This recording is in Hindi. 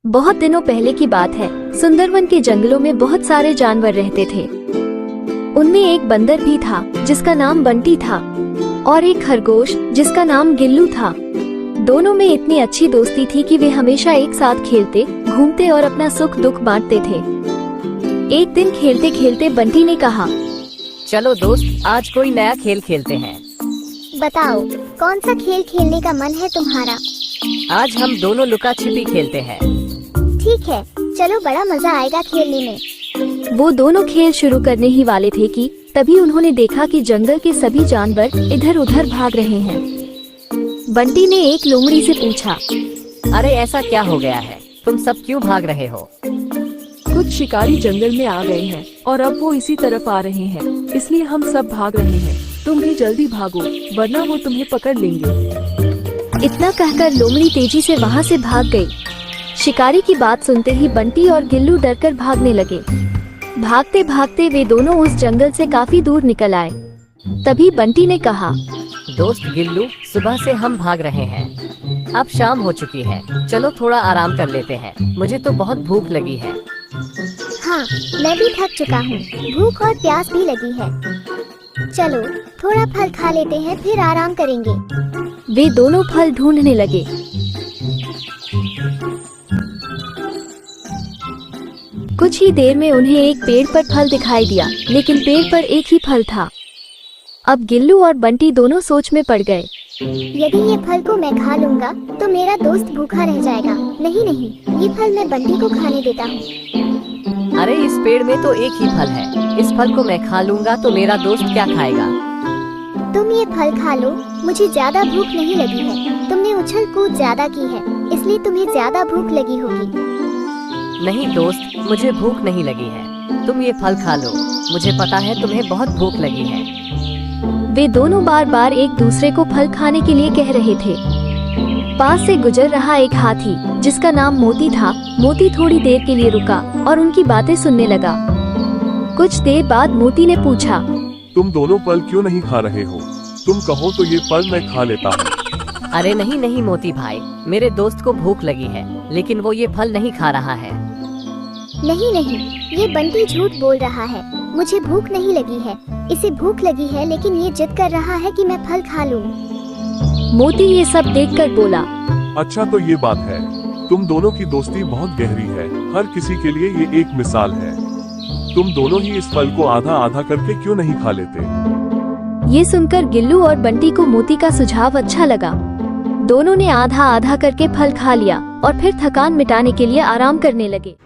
बहुत दिनों पहले की बात है। सुंदरवन के जंगलों में बहुत सारे जानवर रहते थे। उनमें एक बंदर भी था जिसका नाम बंटी था और एक खरगोश जिसका नाम गिल्लू था। दोनों में इतनी अच्छी दोस्ती थी कि वे हमेशा एक साथ खेलते, घूमते और अपना सुख दुख बांटते थे। एक दिन खेलते खेलते बंटी ने कहा, चलो दोस्त, आज कोई नया खेल खेलते हैं। बताओ, कौन सा खेल खेलने का मन है तुम्हारा? आज हम दोनों लुका छिपी खेलते हैं। ठीक है, चलो, बड़ा मजा आएगा खेलने में। वो दोनों खेल शुरू करने ही वाले थे कि तभी उन्होंने देखा कि जंगल के सभी जानवर इधर उधर भाग रहे हैं। बंटी ने एक लोमड़ी से पूछा, अरे ऐसा क्या हो गया है, तुम सब क्यों भाग रहे हो? कुछ शिकारी जंगल में आ गए हैं और अब वो इसी तरफ आ रहे हैं, इसलिए हम सब भाग रहे हैं। तुम भी जल्दी भागो, वरना वो तुम्हें पकड़ लेंगे। इतना कहकर लोमड़ी तेजी से वहाँ से भाग गई। शिकारी की बात सुनते ही बंटी और गिल्लू डरकर भागने लगे। भागते भागते वे दोनों उस जंगल से काफी दूर निकल आए। तभी बंटी ने कहा, दोस्त गिल्लू, सुबह से हम भाग रहे हैं। अब शाम हो चुकी है, चलो थोड़ा आराम कर लेते हैं। मुझे तो बहुत भूख लगी है। हाँ, मैं भी थक चुका हूँ, भूख और प्यास भी लगी है। चलो थोड़ा फल खा लेते हैं, फिर आराम करेंगे। वे दोनों फल ढूंढने लगे। कुछ ही देर में उन्हें एक पेड़ पर फल दिखाई दिया, लेकिन पेड़ पर एक ही फल था। अब गिल्लू और बंटी दोनों सोच में पड़ गए। यदि ये फल को मैं खा लूँगा तो मेरा दोस्त भूखा रह जाएगा। नहीं नहीं, ये फल मैं बंटी को खाने देता हूँ। अरे इस पेड़ में तो एक ही फल है, इस फल को मैं खा लूँगा तो मेरा दोस्त क्या खाएगा? तुम ये फल खा लो, मुझे ज्यादा भूख नहीं लगी है। तुमने उछल कूद ज्यादा की है, इसलिए तुम्हें ज्यादा भूख लगी होगी। नहीं दोस्त, मुझे भूख नहीं लगी है, तुम ये फल खा लो। मुझे पता है तुम्हें बहुत भूख लगी है। वे दोनों बार बार एक दूसरे को फल खाने के लिए कह रहे थे। पास से गुजर रहा एक हाथी जिसका नाम मोती था। मोती थोड़ी देर के लिए रुका और उनकी बातें सुनने लगा। कुछ देर बाद मोती ने पूछा, तुम दोनों फल क्यों नहीं खा रहे हो? तुम कहो तो ये फल मैं खा लेता हूँ। अरे नहीं नहीं मोती भाई, मेरे दोस्त को भूख लगी है, लेकिन वो ये फल नहीं खा रहा है। नहीं नहीं, ये बंटी झूठ बोल रहा है। मुझे भूख नहीं लगी है, इसे भूख लगी है, लेकिन ये जिद कर रहा है कि मैं फल खा लूं। मोती ये सब देखकर बोला, अच्छा तो ये बात है, तुम दोनों की दोस्ती बहुत गहरी है। हर किसी के लिए ये एक मिसाल है। तुम दोनों ही इस फल को आधा आधा करके क्यों नहीं खा लेते? ये सुनकर गिल्लू और बंटी को मोती का सुझाव अच्छा लगा। दोनों ने आधा आधा करके फल खा लिया और फिर थकान मिटाने के लिए आराम करने लगे।